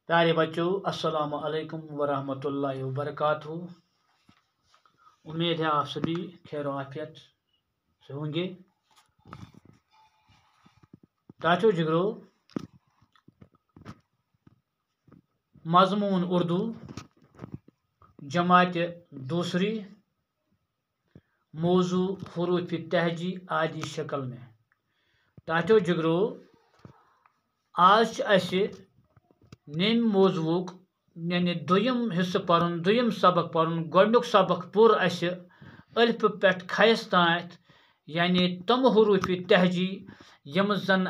प्यारे बच्चों, अस्सलाम वालेकुम वरहमतुल्लाहि वबरकातुहू। उम्मीद है आप सभी खैर आफियत से होंगे। टाचो जिगरो मजमून उर्दू जमात दूसरी मौजू हरूफ तहजी आदि शक्ल में। टाचो जिगरो आज नेम मौजूक यानी दुयम हिस्स पढ़न, दुयम सबक पढ़न। गोडनुक सबक पुर अल्फ पे खयस ताथ यानी तम हरूफ तहजी यम जन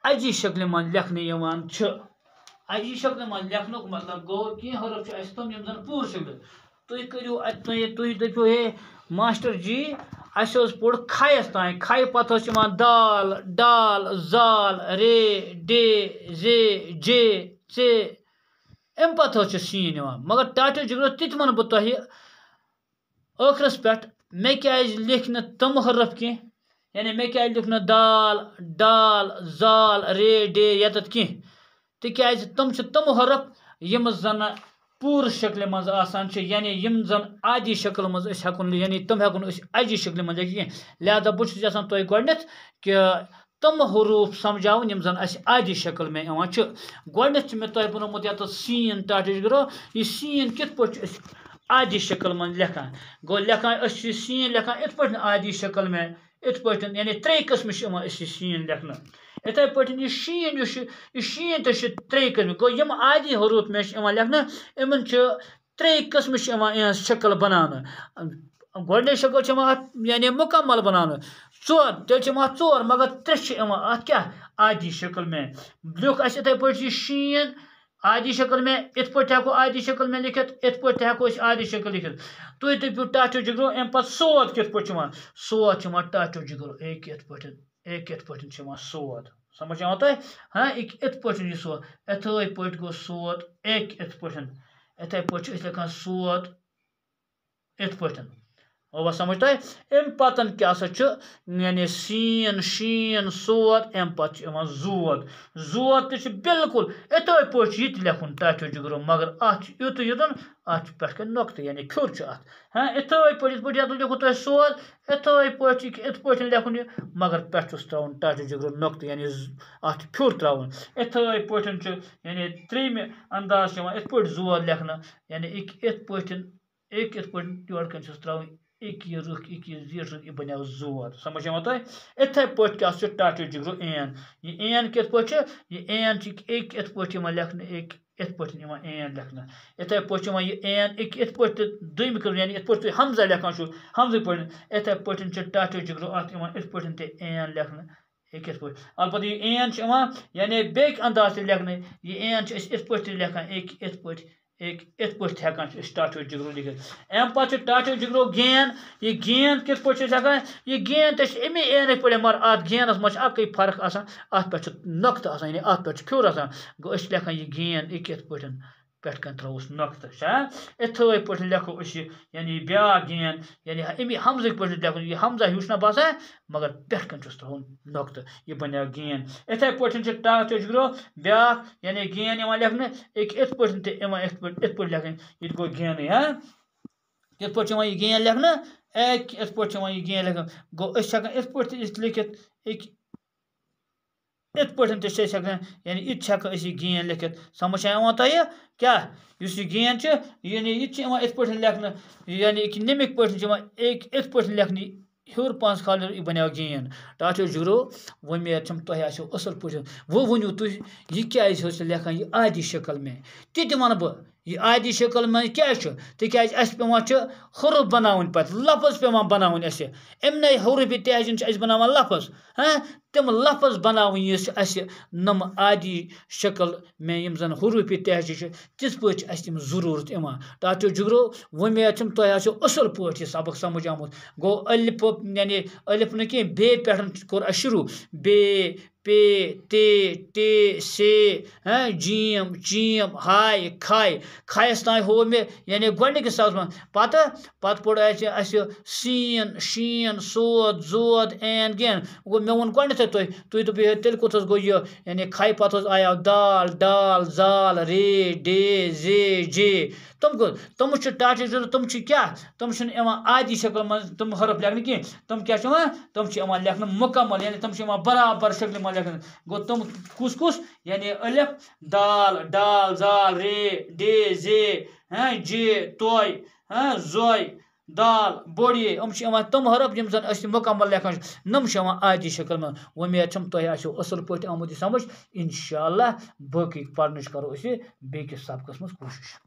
अजी शक्ल मन लेखने अजी शक्ल मन लेखनुक मतलब गो कि हरूफ तम यम जन पूर शक्ल। तुम करू तुम दपो हे मास्टर जी पोड़ खयस तान, खय पत दाल डाल जाल रे डे जे जे से अम पत सीन मगर टाटो जिगरो तित वन बह तुह आखिरस पे मे क्या लिख न तम हरफ कह, यानी मे क्या लिख न दाल डाल जाल रे डे यत कह तिज तम तम हरफ यम जन पूर शक्ल मज यानी यम जन आदि शक्ल मज हेकुन यानी तम हेकुन अजी शक्ल मज लिहाजा बहुत तुह गोडनथ कि तम हरूफ समझावन यम जन आदि शक्ल में गोडनथ मे तुह बनोमुत ये सीन टाटो जिगरो यह सीन कित पे आदि शक्ल मन लेखान गो लेखान सीन लेखान इत पे आदि शक्ल में इत पे यानी त्रे किस्म सीन लेखन इथे पे यह शीन यह शीन तो त्रे किस्म गो यम आदि हरूफ में लेखन इन त्रे किस्म शक्ल बनान। गोडने शक्ल यानी मुकम्मल बनान चोर तेल मगर त्रे क्या आदि शक्ल में लिख इथे पे शीन आदि शक्ल में इत पे हेको आदि शक्ल में लिखित इत पे हेको आदि शक्ल लिखित। तुम दपो टाटो जिगरो अम पे सोद कित पे सोद टाटो जिगरो एक पे सोद समझ आवा तुह हाँ इत पे सोद इथे पे गो सोद एक इत पे लिखान सोद इत पे वो समझ तुह अम पतन क्या यानी सीन शीन सोद अम पे जोद जोद तो बिल्कुल इथे पे ये लेखुन टाटो जिगरो मगर युत युतन अत पे नुकत यानी फिर हाँ इथे पे लिखो तुह सोद इथे पे लेखुन मगर पे त्रावन टाटो जिगरो नुकत यानी अत फिर त्रावन इथे पे यानी त्रेम अंदाज इत पे जोद लेखन यानी इत पे योर कन त्रावन एक ये रुख एक ये जीर रुख बनो जोर समझ आवा तुह इथे पे क्या टाटो जिगरो एन यह कित पे यह एन एक इत पे लेखन एक इत पे एन लेखन इथे पे यह एन एक इत पे दुम कर यानी इत पे हमजा लेखान हमज पे इथे पे टाटो जिगरो अत इत पे एन लेखन एक इत पे अलबत् यह एन यानी बे अंदाज लेखन यह एन इत पे लेखान एक इत पे हेकान टाटो जिगरो लिखित। अम पे टाटो जिगरो गेन यह गेन कित पे हेकान यह गेन तो अमे एन पे मगर अत गेनस मज अक फर्क अत पे नुकत यानी अत पे फिर गो लेखान यह गेन एक पे कन त्रोस नुकत इथे पे लेखो यानी ब्या गेन यानी अमे हमज पे लेखो यह हमजा हिश ना बसान मगर पे कन त्रोन नुकत यह बनो गेन। इथे पे टाटो जिगरो ब्या यानी गेन लेखन एक इत पे लेखन यह गो गेन हाँ कित पे यह गेन लेखन एक इत पे यह गेन लेखन गो इत पे लिखित एक इत पे यानी इत गेन लिखित समझ आवा तुह क्या इस गेन यानी इत पे लेखन यानी नमिक पे एक इत पे लेखन हर पान खाल यह बनो गेन। टाटो जिगरो उम्मीद तुह असल पे वो वनु तुह यह क्या लेखान यह आदि शक्ल में ति वन बह यह आदि शक्ल में क्या तिज पे हरूफ बनावन पे लफज पे बनावन अमन हरूफ तहजीन बनान लफज हाँ तम लफज बनावन नम आदि शक्ल में यम जन हरूफ तहजी तिथ पे तम जरूरत टाटो जिगरो उम्मीद तुह असल पे सबक समझ आमुत गो अलिफ यानी अलिफ न कह बे पे कोर शुरू बे पे ते टे से हाँ जीम चीम हाय खाय खायस तान हो मे यानी गोडनिकस सबक पत पोड़ सीन शीन सोद जोद एन गेन गो मे वो गोडनथ तुम दपो तेल कुत गो यानी खाई पत आया दाल डाल जाल रे डे जे जे तुम टाटिक तुम क्या तुम आदि शक्ल मज तुम हरफ लेखन कह तुम क्या तुम लेखन मुकम्मल यानी तुम बराबर शक्ल में लेखन गो तुम कुस कुस यानी अलिफ दाल डाल जाल रे डे जे जे तोय जोय दाल बोड़ी तम हरफ यम जन मुकम्मल लेखन नम आदि शक्ल में उम्मीद तुह असल पे आमुद समझ इंशाअल्लाह बाकी पढ़ करो बेकिस सबकस मज कोशिश।